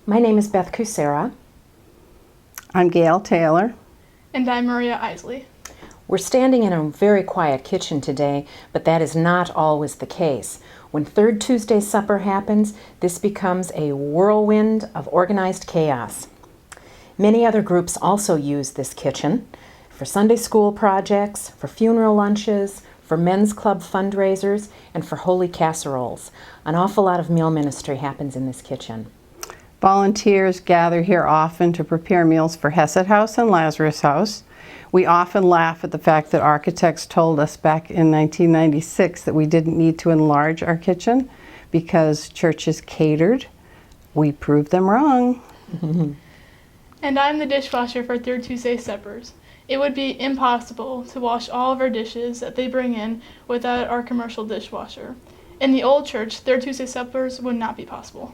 My name is Beth Kucera. I'm Gail Taylor. And I'm Maria Isley. We're standing in a very quiet kitchen today, but that is not always the case. When Third Tuesday supper happens, this becomes a whirlwind of organized chaos. Many other groups also use this kitchen for Sunday school projects, for funeral lunches, for men's club fundraisers, and for holy casseroles. An awful lot of meal ministry happens in this kitchen. Volunteers gather here often to prepare meals for Hesed House and Lazarus House. We often laugh at the fact that architects told us back in 1996 that we didn't need to enlarge our kitchen because churches catered. We proved them wrong. And I'm the dishwasher for Third Tuesday suppers. It would be impossible to wash all of our dishes that they bring in without our commercial dishwasher. In the old church, Third Tuesday suppers would not be possible.